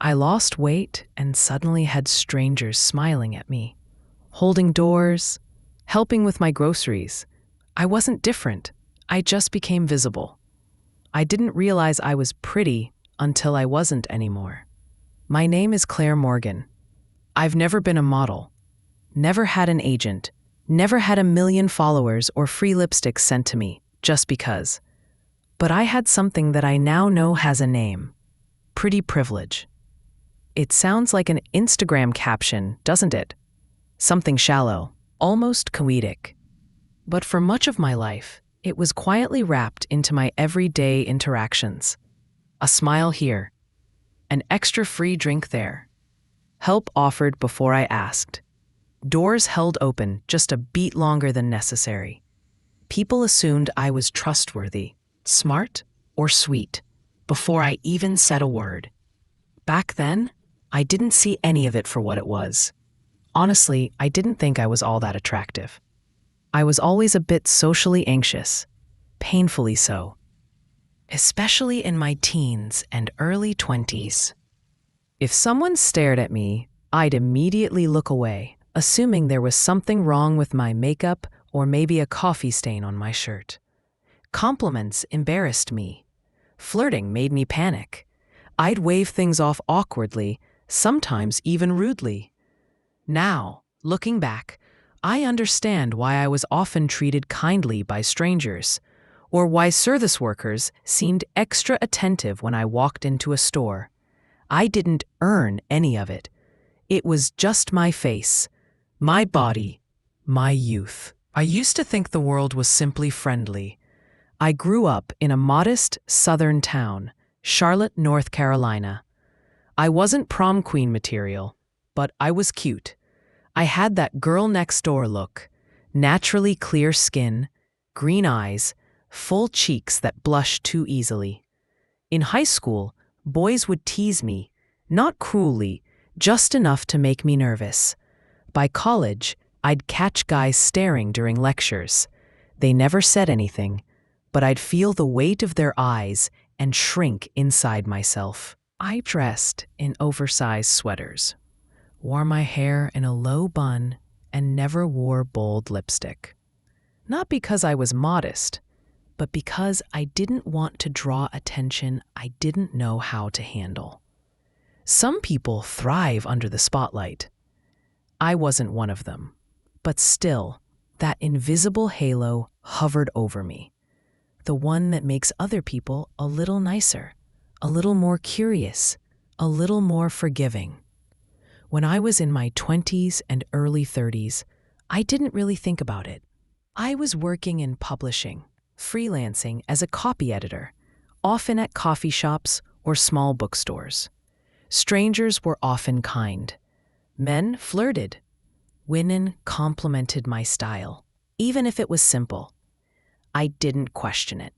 I lost weight and suddenly had strangers smiling at me, holding doors, helping with my groceries. I wasn't different. I just became visible. I didn't realize I was pretty until I wasn't anymore. My name is Claire Morgan. I've never been a model, never had an agent, never had 1 million followers or free lipstick sent to me just because. But I had something that I now know has a name: pretty privilege. It sounds like an Instagram caption, doesn't it? Something shallow, almost comedic. But for much of my life, it was quietly wrapped into my everyday interactions. A smile here, an extra free drink there. Help offered before I asked. Doors held open just a beat longer than necessary. People assumed I was trustworthy, smart, or sweet before I even said a word. Back then, I didn't see any of it for what it was. Honestly, I didn't think I was all that attractive. I was always a bit socially anxious, painfully so, especially in my teens and early 20s. If someone stared at me, I'd immediately look away, assuming there was something wrong with my makeup or maybe a coffee stain on my shirt. Compliments embarrassed me. Flirting made me panic. I'd wave things off awkwardly, sometimes even rudely. Now, looking back, I understand why I was often treated kindly by strangers, or why service workers seemed extra attentive when I walked into a store. I didn't earn any of it. It was just my face, my body, my youth. I used to think the world was simply friendly. I grew up in a modest southern town, Charlotte, North Carolina. I wasn't prom queen material, but I was cute. I had that girl next door look, naturally clear skin, green eyes, full cheeks that blushed too easily. In high school, boys would tease me, not cruelly, just enough to make me nervous. By college, I'd catch guys staring during lectures. They never said anything, but I'd feel the weight of their eyes and shrink inside myself. I dressed in oversized sweaters, wore my hair in a low bun, and never wore bold lipstick. Not because I was modest, but because I didn't want to draw attention I didn't know how to handle. Some people thrive under the spotlight. I wasn't one of them, but still, that invisible halo hovered over me. The one that makes other people a little nicer, a little more curious, a little more forgiving. When I was in my 20s and early 30s, I didn't really think about it. I was working in publishing, freelancing as a copy editor, often at coffee shops or small bookstores. Strangers were often kind. Men flirted. Women complimented my style, even if it was simple. I didn't question it.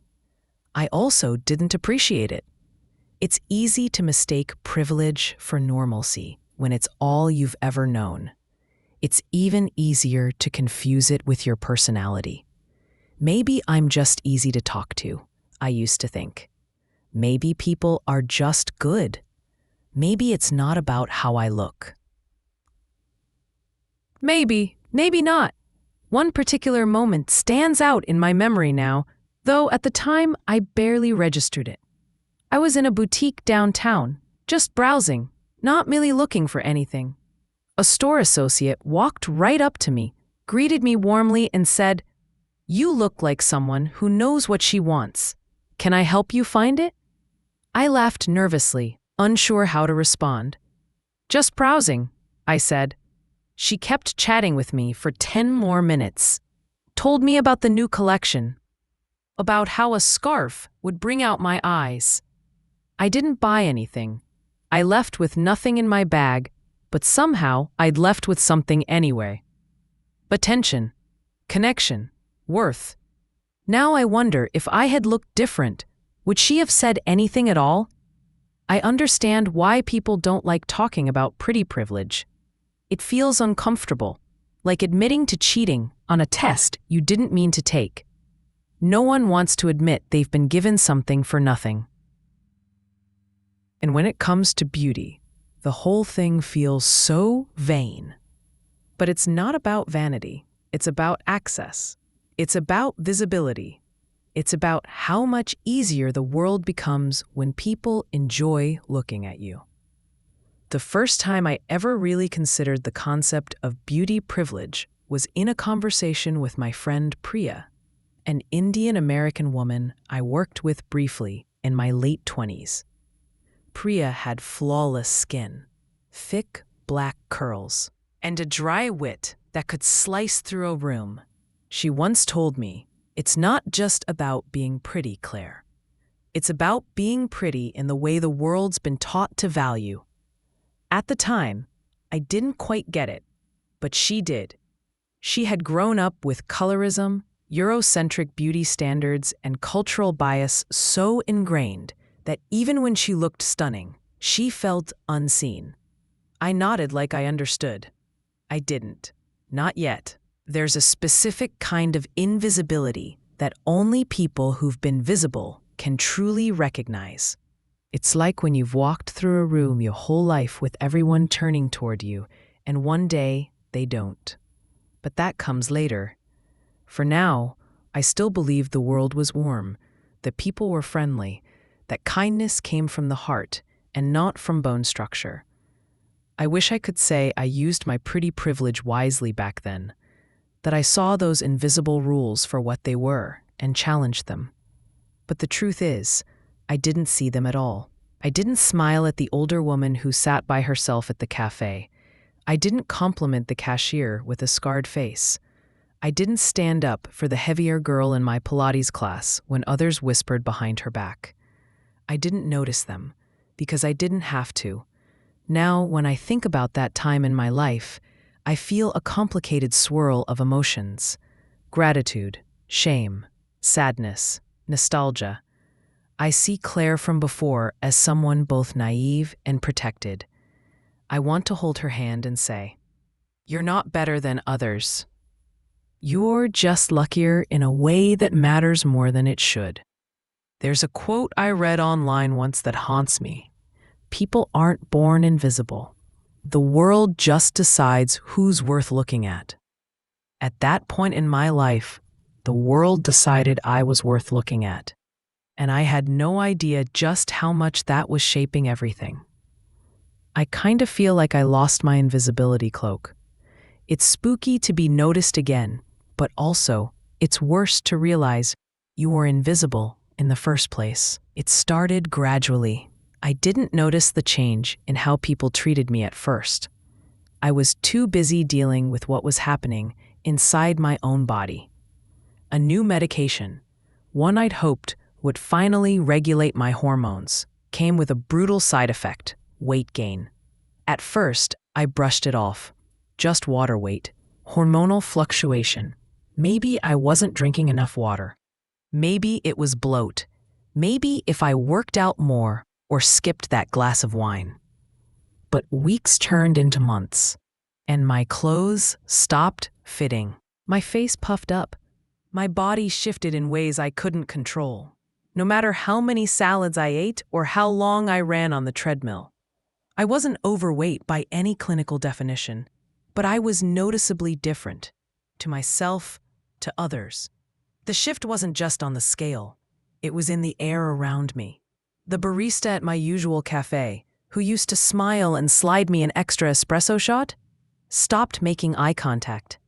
I also didn't appreciate it. It's easy to mistake privilege for normalcy when it's all you've ever known. It's even easier to confuse it with your personality. Maybe I'm just easy to talk to, I used to think. Maybe people are just good. Maybe it's not about how I look. Maybe not. One particular moment stands out in my memory now, though at the time I barely registered it. I was in a boutique downtown, just browsing, not really looking for anything. A store associate walked right up to me, greeted me warmly, and said, "You look like someone who knows what she wants. Can I help you find it?" I laughed nervously, unsure how to respond. "Just browsing," I said. She kept chatting with me for 10 more minutes, told me about the new collection, about how a scarf would bring out my eyes. I didn't buy anything. I left with nothing in my bag, but somehow I'd left with something anyway. Attention, connection, worth. Now I wonder if I had looked different, would she have said anything at all? I understand why people don't like talking about pretty privilege. It feels uncomfortable, like admitting to cheating on a test you didn't mean to take. No one wants to admit they've been given something for nothing. And when it comes to beauty, The whole thing feels so vain. But it's not about vanity. It's about access. It's about visibility. It's about how much easier the world becomes when people enjoy looking at you. The first time I ever really considered the concept of beauty privilege was in a conversation with my friend Priya, an Indian American woman I worked with briefly in my late 20s. Priya had flawless skin, thick black curls, and a dry wit that could slice through a room. She once told me, "It's not just about being pretty, Claire. It's about being pretty in the way the world's been taught to value." At the time, I didn't quite get it, but she did. She had grown up with colorism, Eurocentric beauty standards, and cultural bias so ingrained that even when she looked stunning, she felt unseen. I nodded like I understood. I didn't. Not yet. There's a specific kind of invisibility that only people who've been visible can truly recognize. It's like when you've walked through a room your whole life with everyone turning toward you, and one day they don't. But that comes later. For now, I still believed the world was warm, that people were friendly, that kindness came from the heart and not from bone structure. I wish I could say I used my pretty privilege wisely back then, that I saw those invisible rules for what they were and challenged them. But the truth is, I didn't see them at all. I didn't smile at the older woman who sat by herself at the cafe. I didn't compliment the cashier with a scarred face. I didn't stand up for the heavier girl in my Pilates class when others whispered behind her back. I didn't notice them because I didn't have to. Now, when I think about that time in my life, I feel a complicated swirl of emotions: gratitude, shame, sadness, nostalgia. I see Claire from before as someone both naive and protected. I want to hold her hand and say, "You're not better than others. You're just luckier in a way that matters more than it should." There's a quote I read online once that haunts me. People aren't born invisible. The world just decides who's worth looking at. At that point in my life, the world decided I was worth looking at. And I had no idea just how much that was shaping everything. I kind of feel like I lost my invisibility cloak. It's spooky to be noticed again, but also, it's worse to realize you were invisible in the first place. It started gradually. I didn't notice the change in how people treated me at first. I was too busy dealing with what was happening inside my own body. A new medication, one I'd hoped would finally regulate my hormones, came with a brutal side effect: weight gain. At first, I brushed it off. Just water weight, hormonal fluctuation. Maybe I wasn't drinking enough water. Maybe it was bloat. Maybe if I worked out more or skipped that glass of wine. But weeks turned into months, and my clothes stopped fitting. My face puffed up. My body shifted in ways I couldn't control, no matter how many salads I ate or how long I ran on the treadmill. I wasn't overweight by any clinical definition, but I was noticeably different, to myself, to others. The shift wasn't just on the scale, it was in the air around me. The barista at my usual cafe, who used to smile and slide me an extra espresso shot, stopped making eye contact.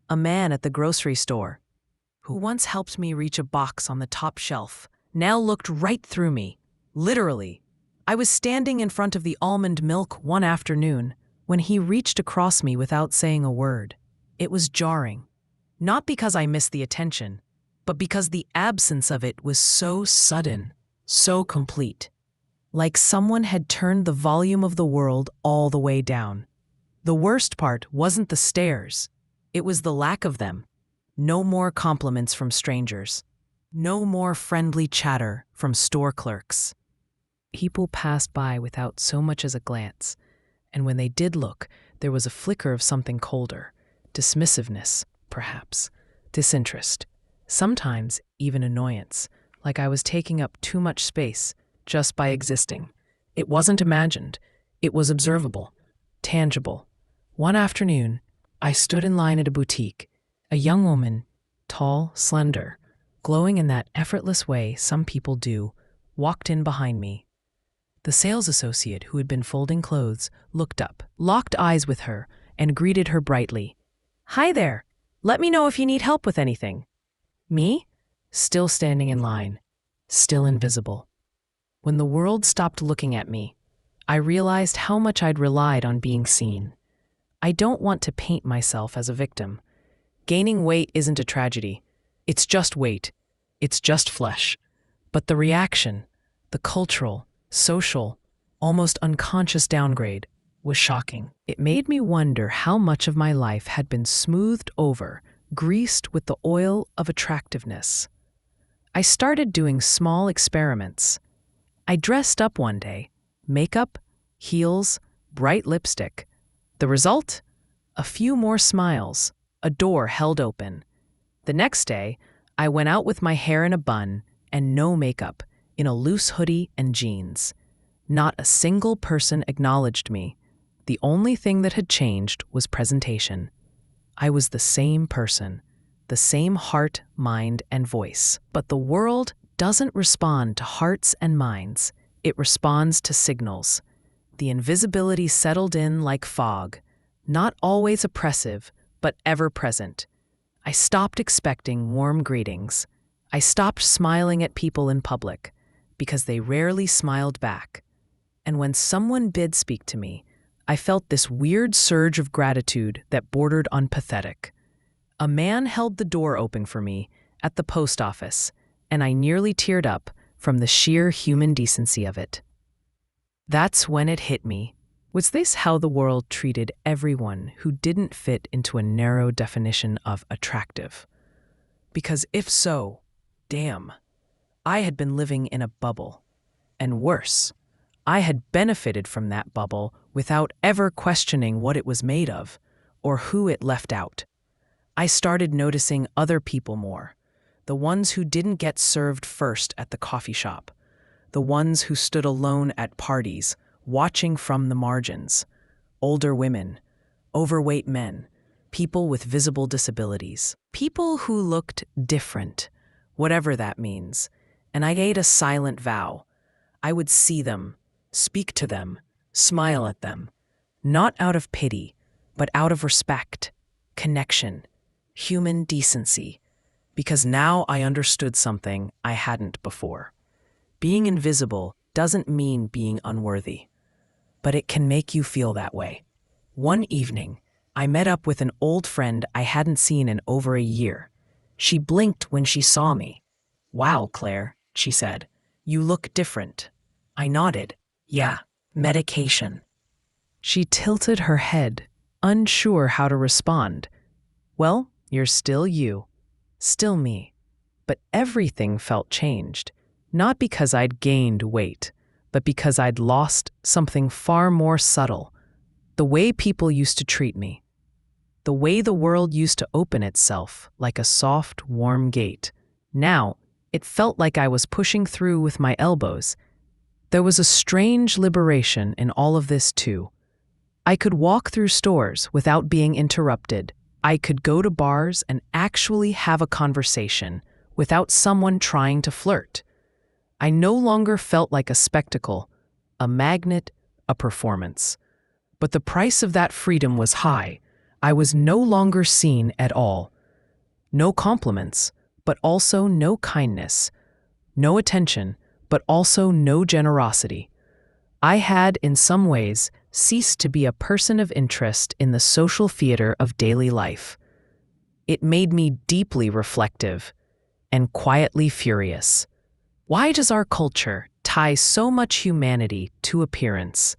A man at the grocery store, who once helped me reach a box on the top shelf, now looked right through me, literally. I was standing in front of the almond milk one afternoon when he reached across me without saying a word. It was jarring, not because I missed the attention, but because the absence of it was so sudden, so complete. Like someone had turned the volume of the world all the way down. The worst part wasn't the stares, it was the lack of them. No more compliments from strangers. No more friendly chatter from store clerks. People passed by without so much as a glance, and when they did look, there was a flicker of something colder. Dismissiveness, perhaps. Disinterest. Sometimes even annoyance, like I was taking up too much space just by existing. It wasn't imagined. It was observable, tangible. One afternoon, I stood in line at a boutique. A young woman, tall, slender, glowing in that effortless way some people do, walked in behind me. The sales associate who had been folding clothes looked up, locked eyes with her, and greeted her brightly. "Hi there. Let me know if you need help with anything." Me? Still standing in line, still invisible. When the world stopped looking at me, I realized how much I'd relied on being seen. I don't want to paint myself as a victim. Gaining weight isn't a tragedy. It's just weight. It's just flesh. But the reaction, the cultural, social, almost unconscious downgrade, was shocking. It made me wonder how much of my life had been smoothed over, greased with the oil of attractiveness. I started doing small experiments. I dressed up one day, makeup, heels, bright lipstick. The result? A few more smiles, a door held open. The next day, I went out with my hair in a bun and no makeup, in a loose hoodie and jeans. Not a single person acknowledged me. The only thing that had changed was presentation. I was the same person, the same heart, mind, and voice. But the world doesn't respond to hearts and minds. It responds to signals. The invisibility settled in like fog, not always oppressive, but ever present. I stopped expecting warm greetings. I stopped smiling at people in public because they rarely smiled back. And when someone did speak to me, I felt this weird surge of gratitude that bordered on pathetic. A man held the door open for me at the post office, and I nearly teared up from the sheer human decency of it. That's when it hit me. Was this how the world treated everyone who didn't fit into a narrow definition of attractive? Because if so, damn, I had been living in a bubble. And worse, I had benefited from that bubble without ever questioning what it was made of or who it left out. I started noticing other people more, the ones who didn't get served first at the coffee shop, the ones who stood alone at parties, watching from the margins, older women, overweight men, people with visible disabilities, people who looked different, whatever that means, and I made a silent vow. I would see them, speak to them, smile at them, not out of pity, but out of respect, connection, human decency, because now I understood something I hadn't before. Being invisible doesn't mean being unworthy, but it can make you feel that way. One evening, I met up with an old friend I hadn't seen in over a year. She blinked when she saw me. "Wow, Claire," she said, "you look different." I nodded. "Yeah, medication." She tilted her head, unsure how to respond. "Well, you're still you, still me." But everything felt changed, not because I'd gained weight, but because I'd lost something far more subtle. The way people used to treat me. The way the world used to open itself like a soft, warm gate. Now, it felt like I was pushing through with my elbows. There was a strange liberation in all of this, too. I could walk through stores without being interrupted. I could go to bars and actually have a conversation without someone trying to flirt. I no longer felt like a spectacle, a magnet, a performance. But the price of that freedom was high. I was no longer seen at all. No compliments, but also no kindness. No attention, but also no generosity. I had, in some ways, ceased to be a person of interest in the social theater of daily life. It made me deeply reflective and quietly furious. Why does our culture tie so much humanity to appearance?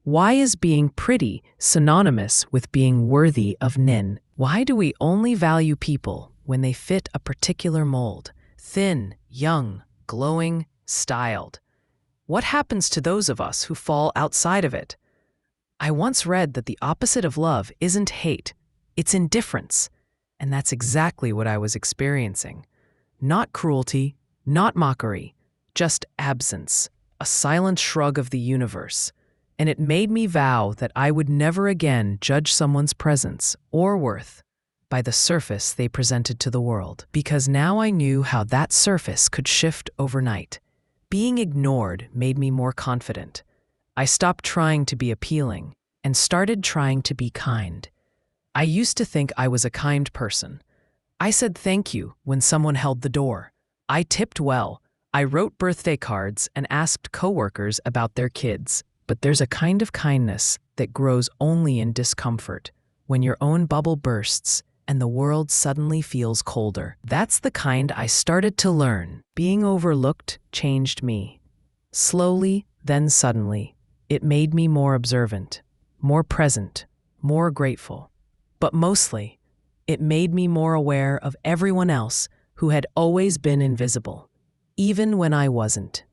Why is being pretty synonymous with being worthy of nin? Why do we only value people when they fit a particular mold? Thin, young, glowing, styled. What happens to those of us who fall outside of it? I once read that the opposite of love isn't hate, it's indifference. And that's exactly what I was experiencing. Not cruelty, not mockery, just absence, a silent shrug of the universe. and it made me vow that I would never again judge someone's presence or worth by the surface they presented to the world, because now I knew how that surface could shift overnight. Being ignored made me more confident. I stopped trying to be appealing and started trying to be kind. I used to think I was a kind person. I said thank you when someone held the door. I tipped well. I wrote birthday cards and asked coworkers about their kids. But there's a kind of kindness that grows only in discomfort, when your own bubble bursts and the world suddenly feels colder. That's the kind I started to learn. Being overlooked changed me. Slowly, then suddenly, it made me more observant, more present, more grateful. But mostly, it made me more aware of everyone else who had always been invisible, even when I wasn't.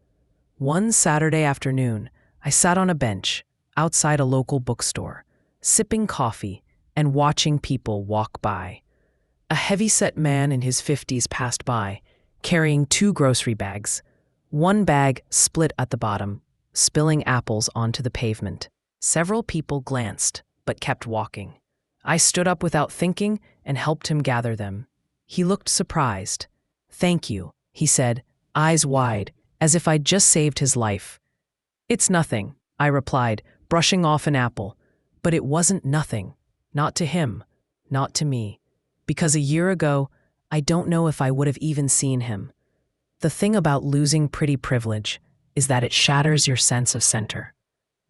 One Saturday afternoon, I sat on a bench outside a local bookstore, sipping coffee and watching people walk by. A heavy-set man in his 50s passed by, carrying 2 grocery bags. One bag split at the bottom, spilling apples onto the pavement. Several people glanced, but kept walking. I stood up without thinking and helped him gather them. He looked surprised. "Thank you," he said, eyes wide, as if I'd just saved his life. "It's nothing," I replied, brushing off an apple. But it wasn't nothing. Not to him, not to me. Because a year ago, I don't know if I would have even seen him. The thing about losing pretty privilege is that it shatters your sense of center.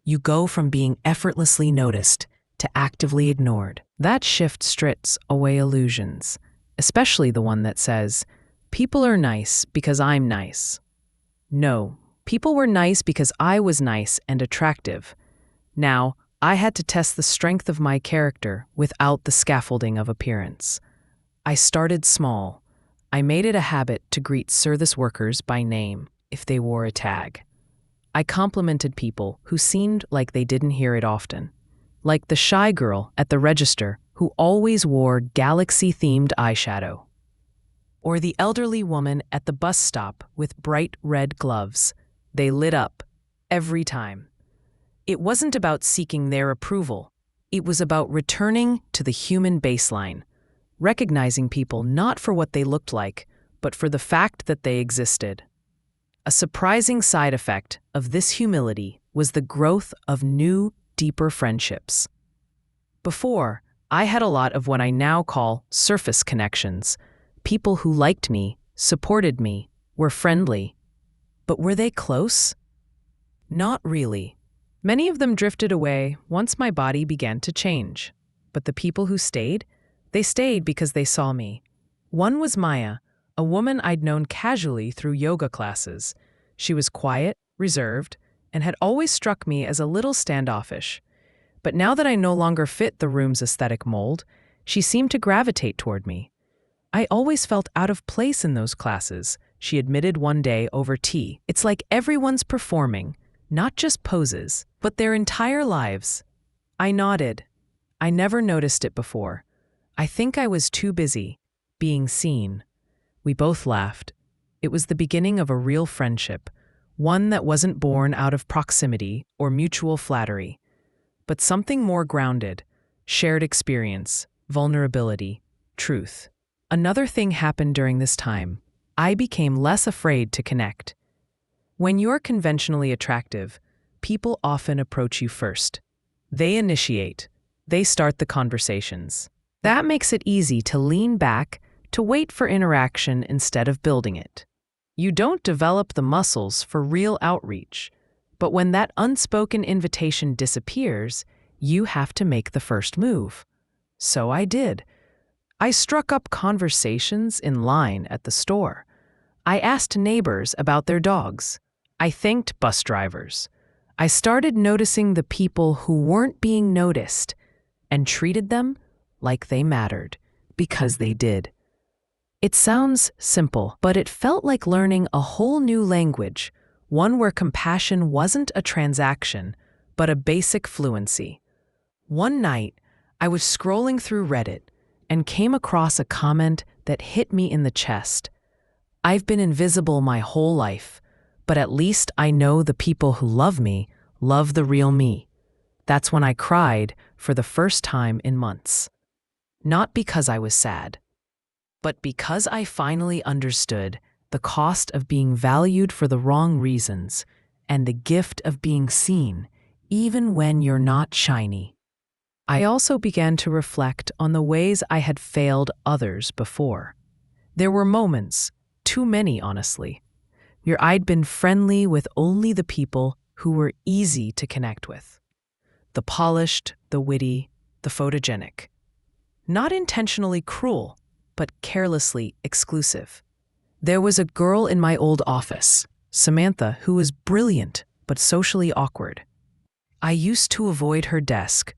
You go from being effortlessly noticed to actively ignored. That shift strips away illusions, especially the one that says, "People are nice because I'm nice." No, people were nice because I was nice and attractive. Now, I had to test the strength of my character without the scaffolding of appearance. I started small. I made it a habit to greet service workers by name if they wore a tag. I complimented people who seemed like they didn't hear it often, like the shy girl at the register who always wore galaxy-themed eyeshadow, or the elderly woman at the bus stop with bright red gloves. They lit up every time. It wasn't about seeking their approval. It was about returning to the human baseline, recognizing people not for what they looked like, but for the fact that they existed. A surprising side effect of this humility was the growth of new, deeper friendships. Before, I had a lot of what I now call surface connections, people who liked me, supported me, were friendly. But were they close? Not really. Many of them drifted away once my body began to change. But the people who stayed, they stayed because they saw me. One was Maya, a woman I'd known casually through yoga classes. She was quiet, reserved, and had always struck me as a little standoffish. But now that I no longer fit the room's aesthetic mold, she seemed to gravitate toward me. "I always felt out of place in those classes," she admitted one day over tea. "It's like everyone's performing, not just poses, but their entire lives." I nodded. I never noticed it before. I think I was too busy being seen. We both laughed. It was the beginning of a real friendship, one that wasn't born out of proximity or mutual flattery, but something more grounded, shared experience, vulnerability, truth. Another thing happened during this time. I became less afraid to connect. When you're conventionally attractive, people often approach you first. They initiate. They start the conversations. That makes it easy to lean back, to wait for interaction instead of building it. You don't develop the muscles for real outreach, but when that unspoken invitation disappears, you have to make the first move. So I did. I struck up conversations in line at the store. I asked neighbors about their dogs. I thanked bus drivers. I started noticing the people who weren't being noticed and treated them like they mattered, because they did. It sounds simple, but it felt like learning a whole new language, one where compassion wasn't a transaction, but a basic fluency. One night, I was scrolling through Reddit and came across a comment that hit me in the chest. "I've been invisible my whole life, but at least I know the people who love me love the real me." That's when I cried for the first time in months. Not because I was sad, but because I finally understood the cost of being valued for the wrong reasons and the gift of being seen, even when you're not shiny. I also began to reflect on the ways I had failed others before. There were moments, too many honestly, where I'd been friendly with only the people who were easy to connect with. The polished, the witty, the photogenic. Not intentionally cruel, but carelessly exclusive. There was a girl in my old office, Samantha, who was brilliant but socially awkward. I used to avoid her desk,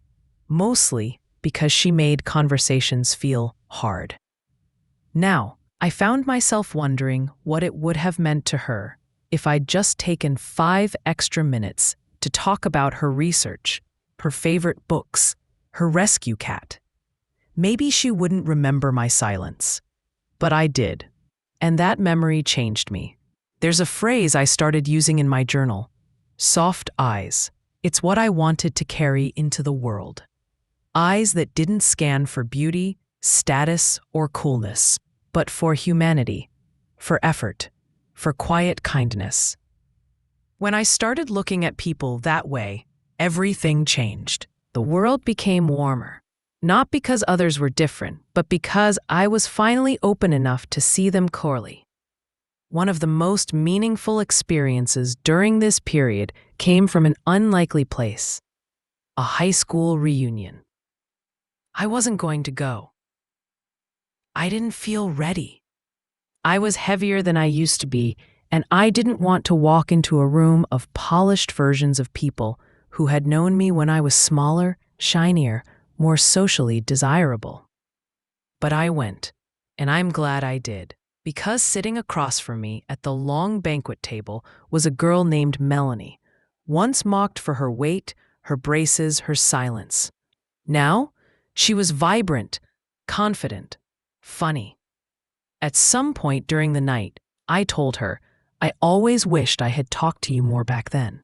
mostly because she made conversations feel hard. Now, I found myself wondering what it would have meant to her if I'd just taken 5 extra minutes to talk about her research, her favorite books, her rescue cat. Maybe she wouldn't remember my silence, but I did, and that memory changed me. There's a phrase I started using in my journal: soft eyes. It's what I wanted to carry into the world. Eyes that didn't scan for beauty, status, or coolness, but for humanity, for effort, for quiet kindness. When I started looking at people that way, everything changed. The world became warmer. Not because others were different, but because I was finally open enough to see them clearly. One of the most meaningful experiences during this period came from an unlikely place: a high school reunion. I wasn't going to go. I didn't feel ready. I was heavier than I used to be, and I didn't want to walk into a room of polished versions of people who had known me when I was smaller, shinier, more socially desirable. But I went, and I'm glad I did, because sitting across from me at the long banquet table was a girl named Melanie, once mocked for her weight, her braces, her silence. Now, she was vibrant, confident, funny. At some point during the night, I told her, I always wished I had talked to you more back then.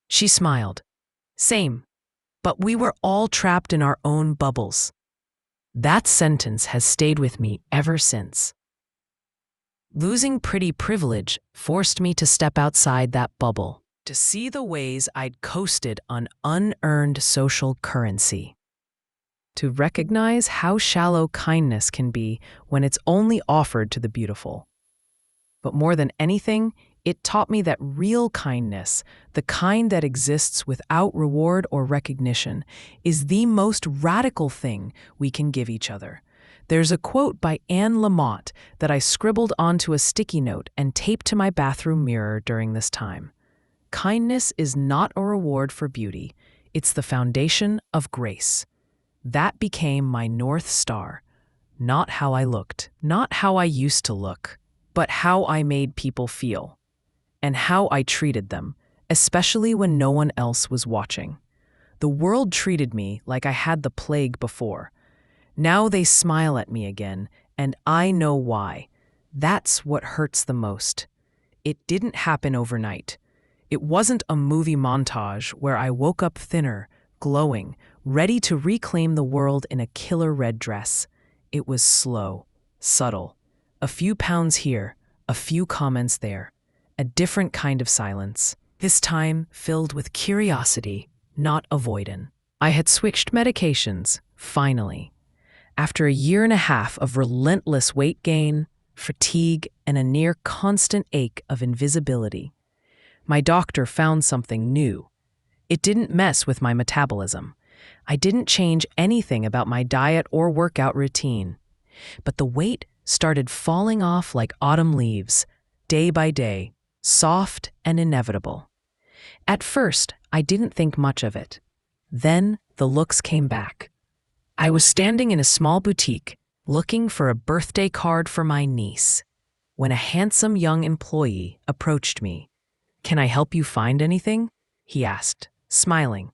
She smiled. Same, but we were all trapped in our own bubbles. That sentence has stayed with me ever since. Losing pretty privilege forced me to step outside that bubble, to see the ways I'd coasted on unearned social currency. To recognize how shallow kindness can be when it's only offered to the beautiful. But more than anything, it taught me that real kindness, the kind that exists without reward or recognition, is the most radical thing we can give each other. There's a quote by Anne Lamott that I scribbled onto a sticky note and taped to my bathroom mirror during this time. Kindness is not a reward for beauty, it's the foundation of grace. That became my North Star. Not how I looked, not how I used to look, but how I made people feel, and how I treated them, especially when no one else was watching. The world treated me like I had the plague before. Now they smile at me again, and I know why. That's what hurts the most. It didn't happen overnight. It wasn't a movie montage where I woke up thinner, glowing, ready to reclaim the world in a killer red dress. It was slow, subtle. A few pounds here, a few comments there. A different kind of silence, this time filled with curiosity, not avoidance. I had switched medications, finally. After a year and a half of relentless weight gain, fatigue, and a near constant ache of invisibility, my doctor found something new. It didn't mess with my metabolism. I didn't change anything about my diet or workout routine. But the weight started falling off like autumn leaves, day by day, soft and inevitable. At first, I didn't think much of it. Then the looks came back. I was standing in a small boutique, looking for a birthday card for my niece, when a handsome young employee approached me. "Can I help you find anything?" he asked, smiling.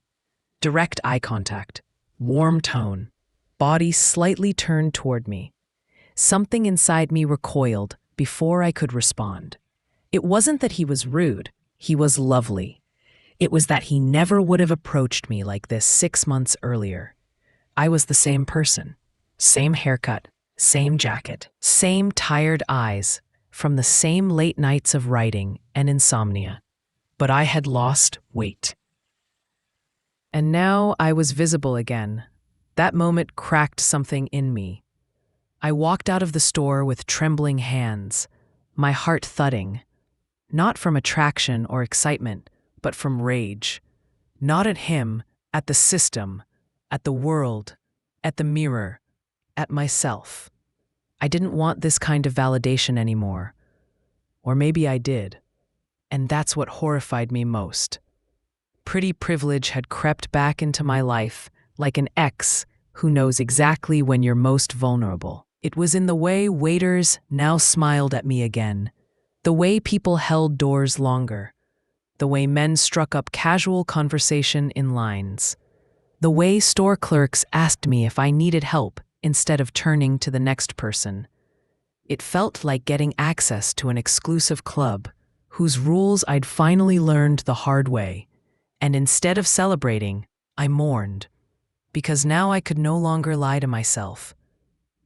Direct eye contact, warm tone, body slightly turned toward me. Something inside me recoiled before I could respond. It wasn't that he was rude, he was lovely. It was that he never would have approached me like this 6 months earlier. I was the same person, same haircut, same jacket, same tired eyes from the same late nights of writing and insomnia. But I had lost weight. And now I was visible again. That moment cracked something in me. I walked out of the store with trembling hands, my heart thudding, not from attraction or excitement, but from rage. Not at him, at the system, at the world, at the mirror, at myself. I didn't want this kind of validation anymore. Or maybe I did. And that's what horrified me most. Pretty privilege had crept back into my life like an ex who knows exactly when you're most vulnerable. It was in the way waiters now smiled at me again, the way people held doors longer, the way men struck up casual conversation in lines, the way store clerks asked me if I needed help instead of turning to the next person. It felt like getting access to an exclusive club whose rules I'd finally learned the hard way. And instead of celebrating, I mourned, because now I could no longer lie to myself.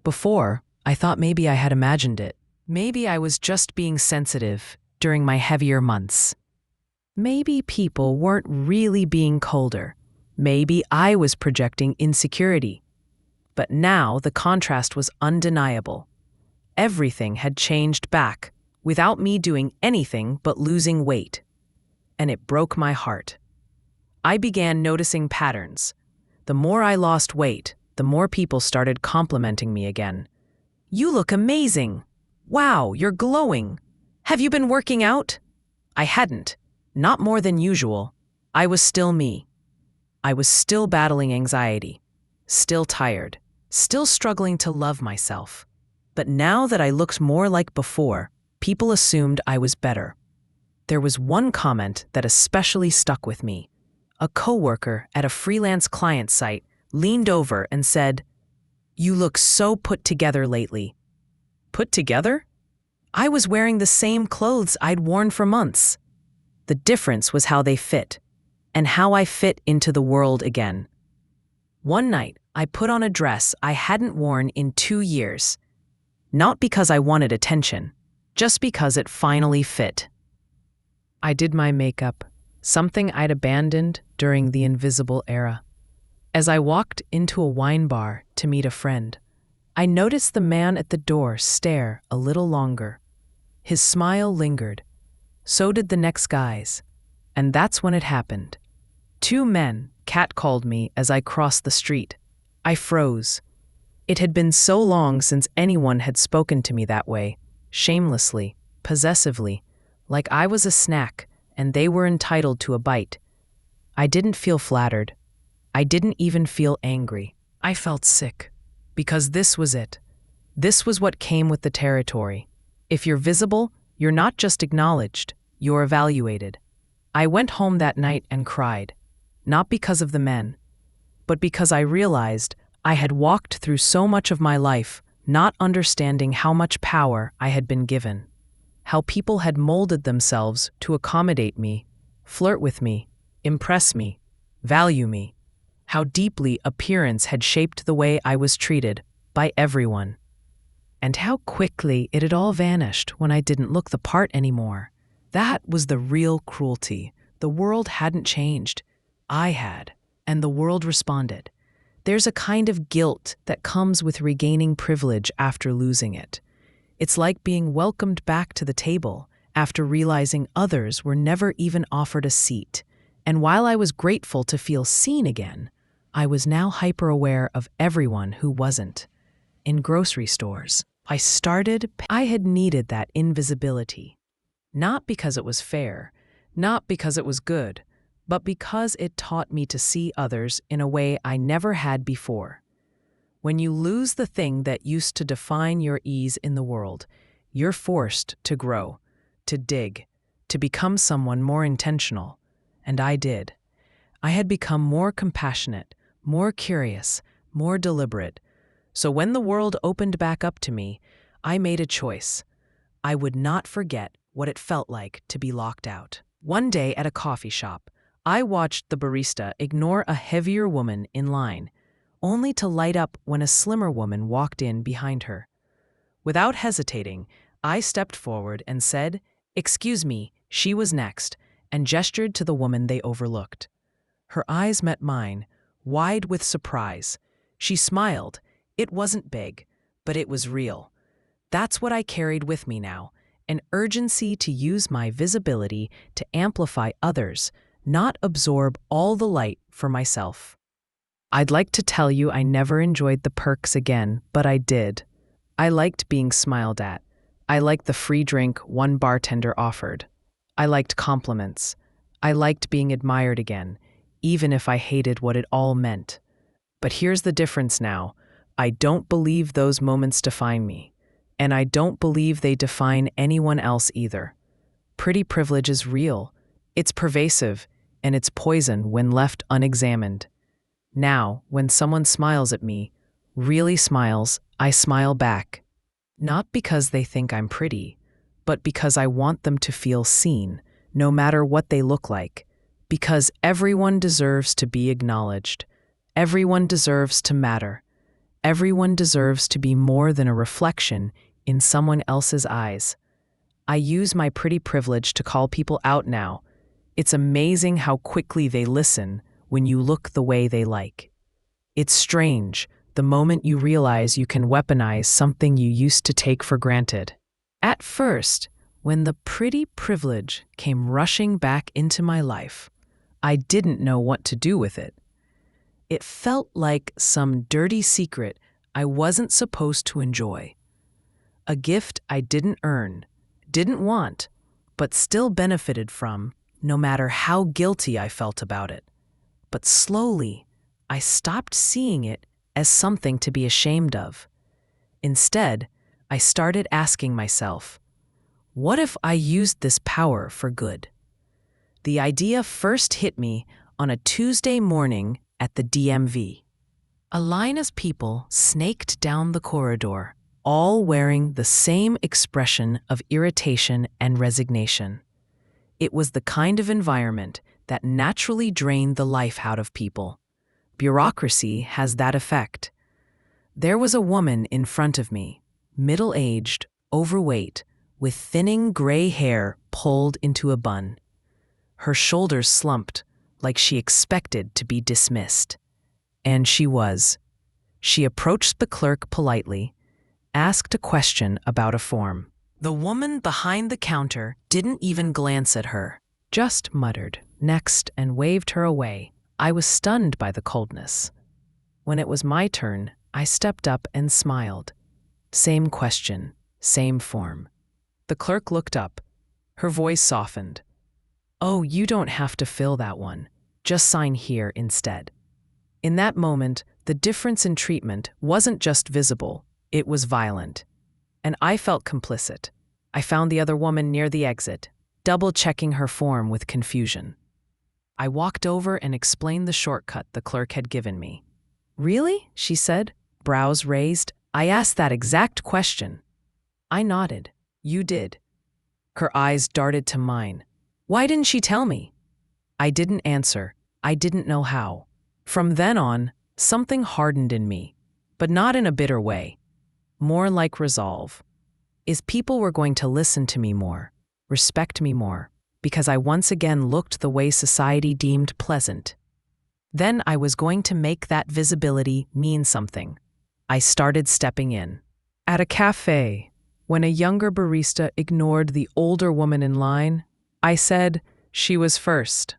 Before, I thought maybe I had imagined it. Maybe I was just being sensitive during my heavier months. Maybe people weren't really being colder. Maybe I was projecting insecurity. But now the contrast was undeniable. Everything had changed back, without me doing anything but losing weight. And it broke my heart. I began noticing patterns. The more I lost weight, the more people started complimenting me again. "You look amazing. Wow, you're glowing. Have you been working out?" I hadn't. Not more than usual. I was still me. I was still battling anxiety, still tired, still struggling to love myself. But now that I looked more like before, people assumed I was better. There was one comment that especially stuck with me. A coworker at a freelance client site leaned over and said, "You look so put together lately." Put together? I was wearing the same clothes I'd worn for months. The difference was how they fit, and how I fit into the world again. One night, I put on a dress I hadn't worn in 2 years. Not because I wanted attention, just because it finally fit. I did my makeup, something I'd abandoned during the invisible era. As I walked into a wine bar to meet a friend, I noticed the man at the door stare a little longer. His smile lingered. So did the next guy's. And that's when it happened. 2 men catcalled me as I crossed the street. I froze. It had been so long since anyone had spoken to me that way, shamelessly, possessively, like I was a snack and they were entitled to a bite. I didn't feel flattered. I didn't even feel angry. I felt sick. Because this was it. This was what came with the territory. If you're visible, you're not just acknowledged, you're evaluated. I went home that night and cried. Not because of the men, but because I realized I had walked through so much of my life not understanding how much power I had been given. How people had molded themselves to accommodate me, flirt with me, impress me, value me. How deeply appearance had shaped the way I was treated by everyone. And how quickly it had all vanished when I didn't look the part anymore. That was the real cruelty. The world hadn't changed. I had, and the world responded. There's a kind of guilt that comes with regaining privilege after losing it. It's like being welcomed back to the table after realizing others were never even offered a seat. And while I was grateful to feel seen again, I was now hyper-aware of everyone who wasn't. In grocery stores, I had needed that invisibility. Not because it was fair, not because it was good, but because it taught me to see others in a way I never had before. When you lose the thing that used to define your ease in the world, you're forced to grow, to dig, to become someone more intentional. And I did. I had become more compassionate, more curious, more deliberate. So when the world opened back up to me, I made a choice. I would not forget what it felt like to be locked out. One day at a coffee shop, I watched the barista ignore a heavier woman in line, only to light up when a slimmer woman walked in behind her. Without hesitating, I stepped forward and said, "Excuse me," she was next, and gestured to the woman they overlooked. Her eyes met mine, wide with surprise. She smiled. It wasn't big, but it was real. That's what I carried with me now, an urgency to use my visibility to amplify others, not absorb all the light for myself. I'd like to tell you I never enjoyed the perks again, but I did. I liked being smiled at. I liked the free drink one bartender offered. I liked compliments. I liked being admired again, even if I hated what it all meant. But here's the difference now. I don't believe those moments define me, and I don't believe they define anyone else either. Pretty privilege is real. It's pervasive, and it's poison when left unexamined. Now, when someone smiles at me, really smiles, I smile back. Not because they think I'm pretty, but because I want them to feel seen, no matter what they look like. Because everyone deserves to be acknowledged. Everyone deserves to matter. Everyone deserves to be more than a reflection in someone else's eyes. I use my pretty privilege to call people out now. It's amazing how quickly they listen when you look the way they like. It's strange, the moment you realize you can weaponize something you used to take for granted. At first, when the pretty privilege came rushing back into my life, I didn't know what to do with it. It felt like some dirty secret I wasn't supposed to enjoy. A gift I didn't earn, didn't want, but still benefited from, no matter how guilty I felt about it. But slowly, I stopped seeing it as something to be ashamed of. Instead, I started asking myself, what if I used this power for good? The idea first hit me on a Tuesday morning at the DMV. A line of people snaked down the corridor, all wearing the same expression of irritation and resignation. It was the kind of environment that naturally drained the life out of people. Bureaucracy has that effect. There was a woman in front of me, middle-aged, overweight, with thinning gray hair pulled into a bun. Her shoulders slumped, like she expected to be dismissed. And she was. She approached the clerk politely, asked a question about a form. The woman behind the counter didn't even glance at her, just muttered, "Next," and waved her away. I was stunned by the coldness. When it was my turn, I stepped up and smiled. Same question, same form. The clerk looked up. Her voice softened. "Oh, you don't have to fill that one. Just sign here instead." In that moment, the difference in treatment wasn't just visible, it was violent. And I felt complicit. I found the other woman near the exit, double-checking her form with confusion. I walked over and explained the shortcut the clerk had given me. "Really?" she said, brows raised. "I asked that exact question." I nodded. "You did." Her eyes darted to mine. "Why didn't she tell me?" I didn't answer. I didn't know how. From then on, something hardened in me, but not in a bitter way. More like resolve. People were going to listen to me more, respect me more, because I once again looked the way society deemed pleasant. Then I was going to make that visibility mean something. I started stepping in. At a cafe, when a younger barista ignored the older woman in line, I said she was first.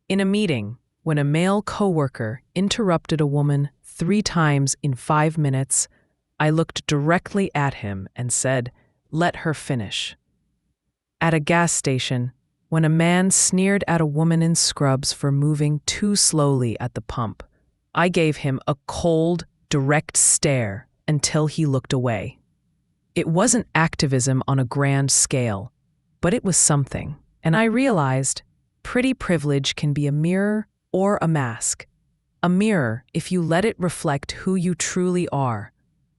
In a meeting, when a male coworker interrupted a woman 3 times in 5 minutes, I looked directly at him and said, "Let her finish." At a gas station, when a man sneered at a woman in scrubs for moving too slowly at the pump, I gave him a cold, direct stare until he looked away. It wasn't activism on a grand scale, but it was something, and I realized pretty privilege can be a mirror or a mask. A mirror if you let it reflect who you truly are.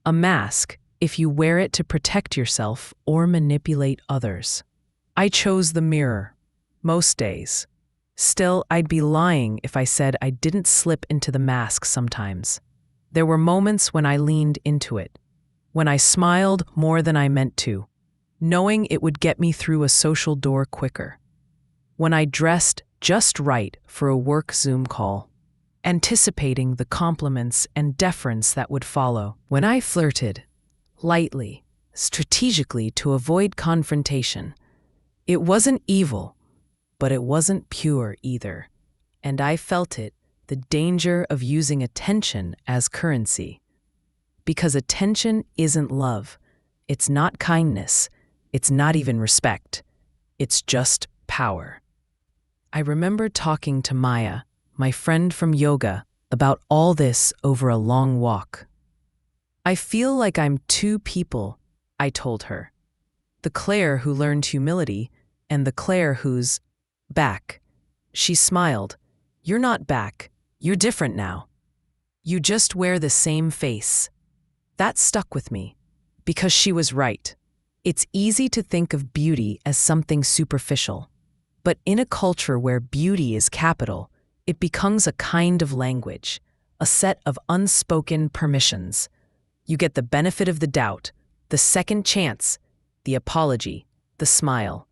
A mask if you wear it to protect yourself or manipulate others. I chose the mirror, most days. Still, I'd be lying if I said I didn't slip into the mask sometimes. There were moments when I leaned into it, when I smiled more than I meant to, knowing it would get me through a social door quicker. When I dressed just right for a work Zoom call, anticipating the compliments and deference that would follow. When I flirted, lightly, strategically to avoid confrontation. It wasn't evil, but it wasn't pure either. And I felt it, the danger of using attention as currency. Because attention isn't love. It's not kindness. It's not even respect. It's just power. I remember talking to Maya, my friend from yoga, about all this over a long walk. I feel like I'm two people, I told her. The Claire who learned humility and the Claire who's back. She smiled. You're not back. You're different now. You just wear the same face. That stuck with me, because she was right. It's easy to think of beauty as something superficial. But in a culture where beauty is capital, it becomes a kind of language, a set of unspoken permissions. You get the benefit of the doubt, the second chance, the apology, the smile.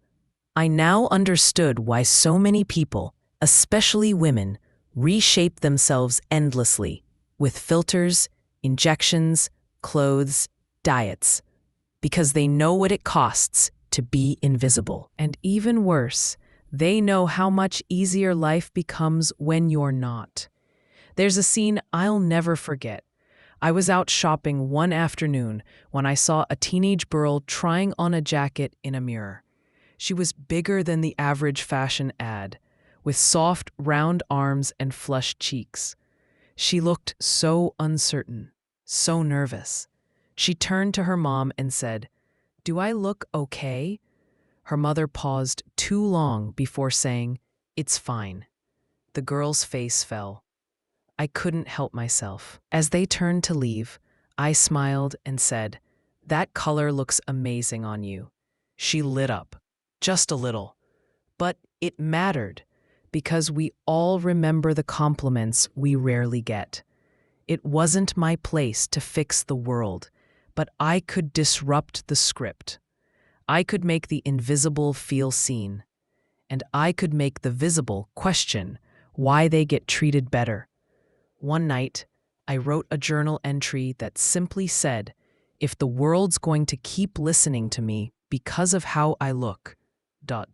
I now understood why so many people, especially women, reshape themselves endlessly, with filters, injections, clothes, diets, because they know what it costs to be invisible. And even worse, they know how much easier life becomes when you're not. There's a scene I'll never forget. I was out shopping one afternoon when I saw a teenage girl trying on a jacket in a mirror. She was bigger than the average fashion ad, with soft, round arms and flushed cheeks. She looked so uncertain, so nervous. She turned to her mom and said, "Do I look okay?" Her mother paused too long before saying, "It's fine." The girl's face fell. I couldn't help myself. As they turned to leave, I smiled and said, "That color looks amazing on you." She lit up, just a little. But it mattered, because we all remember the compliments we rarely get. It wasn't my place to fix the world, but I could disrupt the script. I could make the invisible feel seen, and I could make the visible question why they get treated better. One night, I wrote a journal entry that simply said, "If the world's going to keep listening to me because of how I look,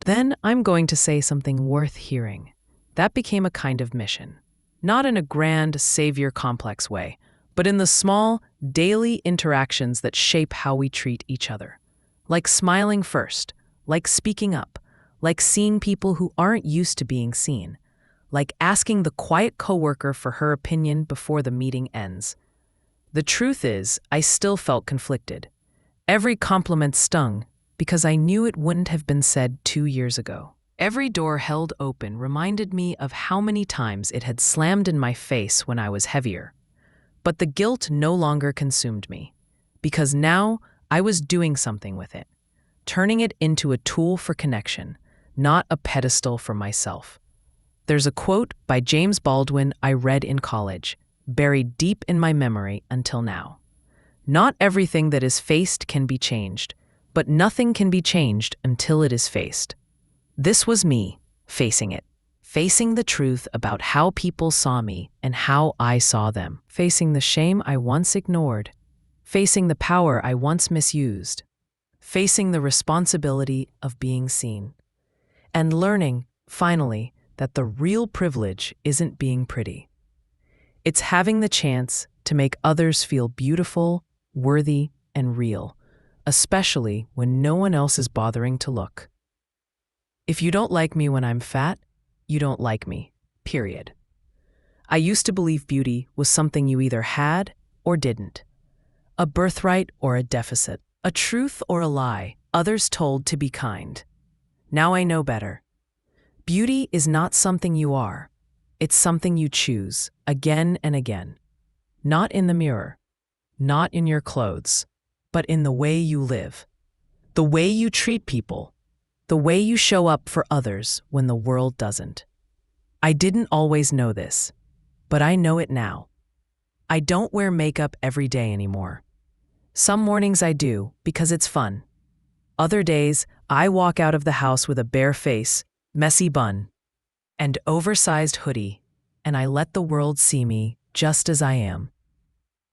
then I'm going to say something worth hearing." That became a kind of mission. Not in a grand, savior complex way, but in the small, daily interactions that shape how we treat each other. Like smiling first, like speaking up, like seeing people who aren't used to being seen, like asking the quiet coworker for her opinion before the meeting ends. The truth is, I still felt conflicted. Every compliment stung, because I knew it wouldn't have been said 2 years ago. Every door held open reminded me of how many times it had slammed in my face when I was heavier. But the guilt no longer consumed me, because now I was doing something with it, turning it into a tool for connection, not a pedestal for myself. There's a quote by James Baldwin I read in college, buried deep in my memory until now. "Not everything that is faced can be changed, but nothing can be changed until it is faced." This was me, facing it. Facing the truth about how people saw me and how I saw them. Facing the shame I once ignored. Facing the power I once misused. Facing the responsibility of being seen. And learning, finally, that the real privilege isn't being pretty. It's having the chance to make others feel beautiful, worthy, and real, especially when no one else is bothering to look. If you don't like me when I'm fat, you don't like me, period. I used to believe beauty was something you either had or didn't. A birthright or a deficit. A truth or a lie, others told to be kind. Now I know better. Beauty is not something you are. It's something you choose, again and again. Not in the mirror, not in your clothes, but in the way you live. The way you treat people. The way you show up for others when the world doesn't. I didn't always know this, but I know it now. I don't wear makeup every day anymore. Some mornings I do because it's fun. Other days, I walk out of the house with a bare face, messy bun, and oversized hoodie, and I let the world see me just as I am.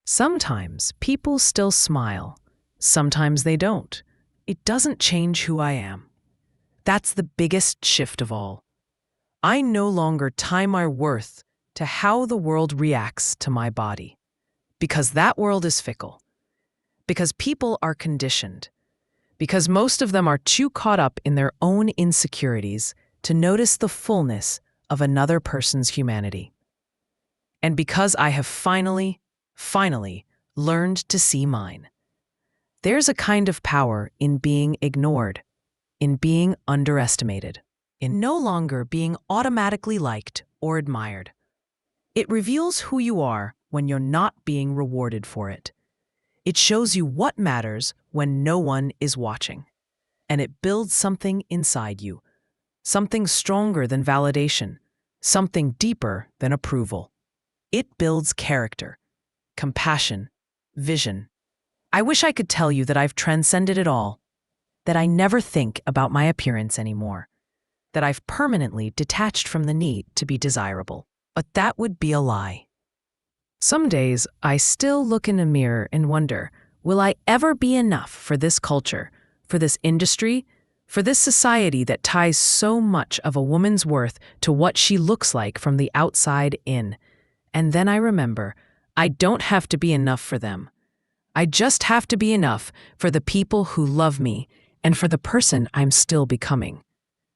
Sometimes people still smile. Sometimes they don't. It doesn't change who I am. That's the biggest shift of all. I no longer tie my worth to how the world reacts to my body. Because that world is fickle. Because people are conditioned. Because most of them are too caught up in their own insecurities to notice the fullness of another person's humanity. And because I have finally learned to see mine. There's a kind of power in being ignored, in being underestimated, in no longer being automatically liked or admired. It reveals who you are when you're not being rewarded for it. It shows you what matters when no one is watching. And it builds something inside you, something stronger than validation, something deeper than approval. It builds character, compassion, vision. I wish I could tell you that I've transcended it all, that I never think about my appearance anymore, that I've permanently detached from the need to be desirable. But that would be a lie. Some days, I still look in a mirror and wonder, will I ever be enough for this culture, for this industry, for this society that ties so much of a woman's worth to what she looks like from the outside in? And then I remember, I don't have to be enough for them. I just have to be enough for the people who love me and for the person I'm still becoming.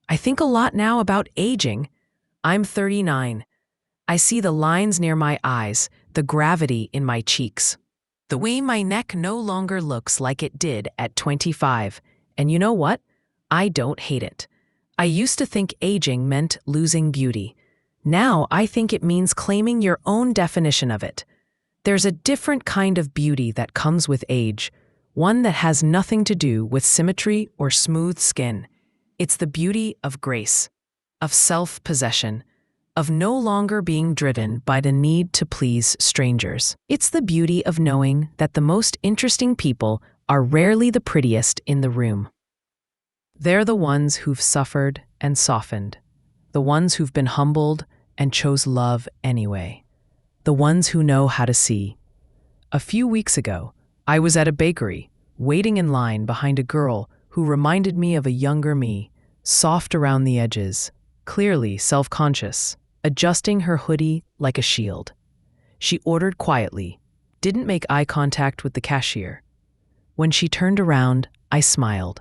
I think a lot now about aging. I'm 39. I see the lines near my eyes, the gravity in my cheeks. The way my neck no longer looks like it did at 25. And you know what? I don't hate it. I used to think aging meant losing beauty. Now I think it means claiming your own definition of it. There's a different kind of beauty that comes with age, one that has nothing to do with symmetry or smooth skin. It's the beauty of grace, of self-possession, of no longer being driven by the need to please strangers. It's the beauty of knowing that the most interesting people are rarely the prettiest in the room. They're the ones who've suffered and softened, the ones who've been humbled and chose love anyway, the ones who know how to see. A few weeks ago, I was at a bakery, waiting in line behind a girl who reminded me of a younger me, soft around the edges, clearly self-conscious, adjusting her hoodie like a shield. She ordered quietly, didn't make eye contact with the cashier. When she turned around, I smiled.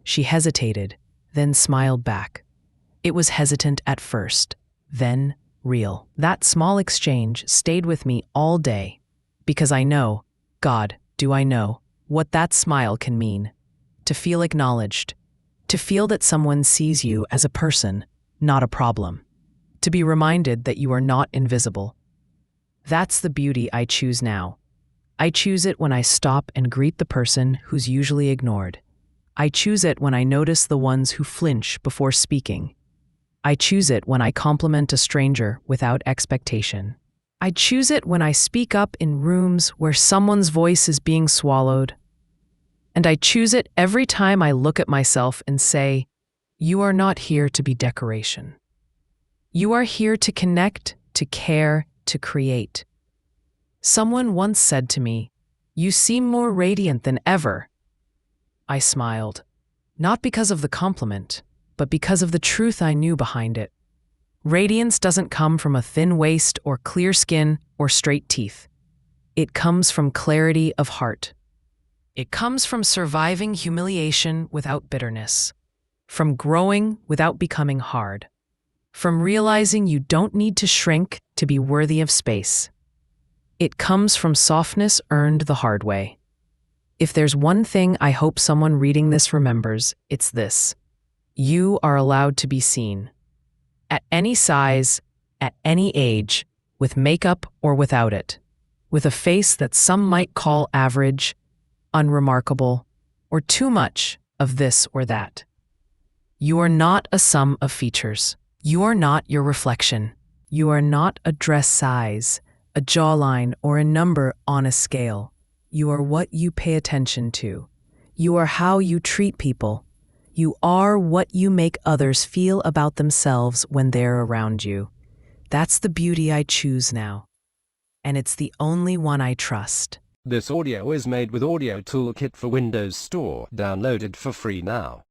She hesitated, then smiled back. It was hesitant at first, then real. That small exchange stayed with me all day, because I know, God, do I know, what that smile can mean. To feel acknowledged, to feel that someone sees you as a person, not a problem. To be reminded that you are not invisible. That's the beauty I choose now. I choose it when I stop and greet the person who's usually ignored. I choose it when I notice the ones who flinch before speaking. I choose it when I compliment a stranger without expectation. I choose it when I speak up in rooms where someone's voice is being swallowed. And I choose it every time I look at myself and say, you are not here to be decoration. You are here to connect, to care, to create. Someone once said to me, you seem more radiant than ever. I smiled, not because of the compliment, but because of the truth I knew behind it. Radiance doesn't come from a thin waist or clear skin or straight teeth. It comes from clarity of heart. It comes from surviving humiliation without bitterness, from growing without becoming hard, from realizing you don't need to shrink to be worthy of space. It comes from softness earned the hard way. If there's one thing I hope someone reading this remembers, it's this. You are allowed to be seen. At any size, at any age, with makeup or without it, with a face that some might call average, unremarkable, or too much of this or that. You are not a sum of features. You are not your reflection. You are not a dress size, a jawline, or a number on a scale. You are what you pay attention to. You are how you treat people. You are what you make others feel about themselves when they're around you. That's the beauty I choose now. And it's the only one I trust. This audio is made with Audio Toolkit for Windows Store, downloaded for free now.